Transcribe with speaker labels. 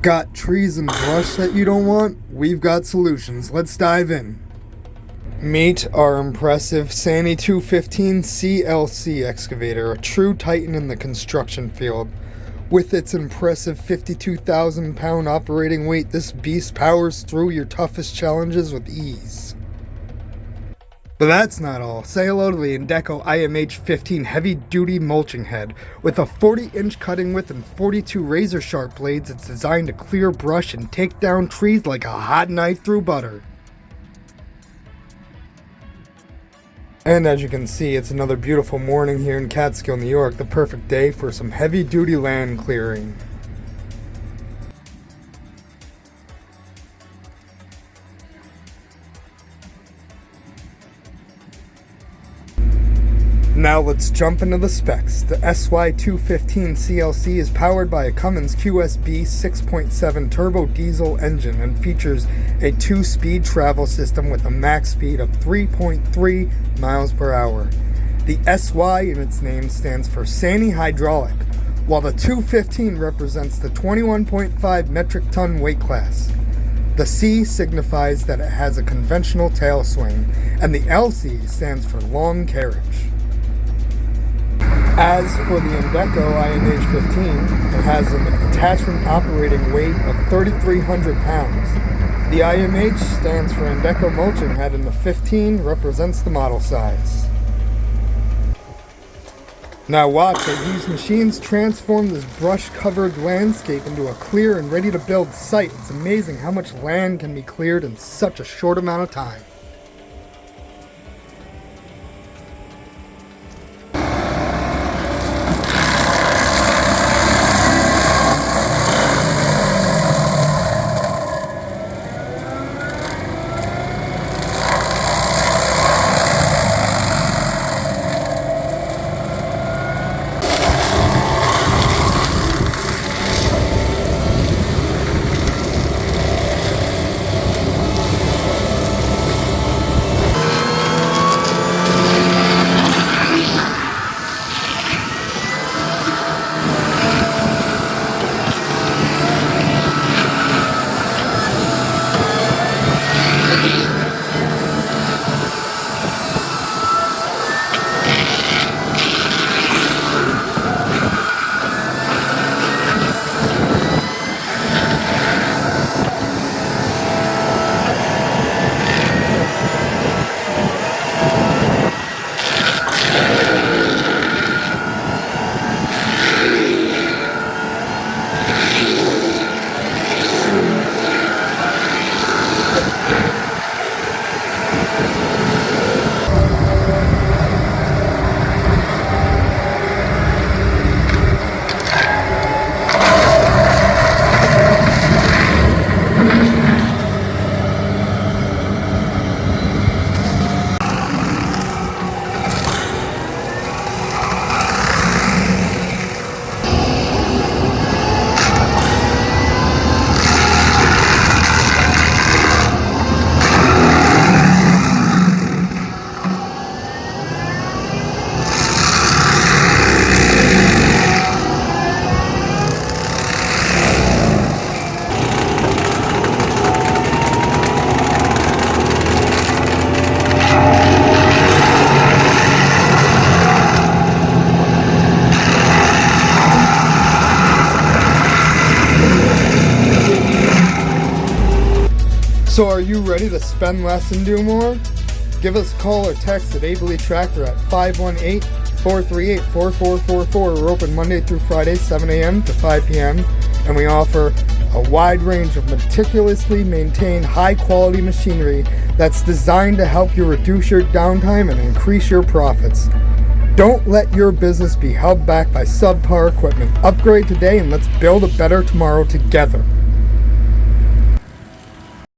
Speaker 1: Got trees and brush that you don't want? We've got solutions. Let's dive in. Meet our impressive SANY SY215CLC excavator, a true titan in the construction field. With its impressive 52,000 pound operating weight, this beast powers through your toughest challenges with ease. But that's not all. Say hello to the Indeco IMH 15 heavy duty mulching head. With a 40-inch cutting width and 42 razor sharp blades, it's designed to clear brush and take down trees like a hot knife through butter. And as you can see, it's another beautiful morning here in Catskill, New York, the perfect day for some heavy duty land clearing. Now let's jump into the specs. The SY215CLC is powered by a Cummins QSB6.7 turbo diesel engine and features a 2-speed travel system with a max speed of 3.3 miles per hour. The SY in its name stands for SANY Hydraulic, while the 215 represents the 21.5 metric ton weight class. The C signifies that it has a conventional tail swing, and the LC stands for long carriage. As for the Indeco IMH 15, it has an attachment operating weight of 3,300 pounds. The IMH stands for Indeco mulching head, and the 15 represents the model size. Now watch as these machines transform this brush-covered landscape into a clear and ready-to-build site. It's amazing how much land can be cleared in such a short amount of time. So are you ready to spend less and do more? Give us a call or text at Abele Tractor at 518-438-4444. We're open Monday through Friday, 7 a.m. to 5 p.m. And we offer a wide range of meticulously maintained high-quality machinery that's designed to help you reduce your downtime and increase your profits. Don't let your business be held back by subpar equipment. Upgrade today and let's build a better tomorrow together.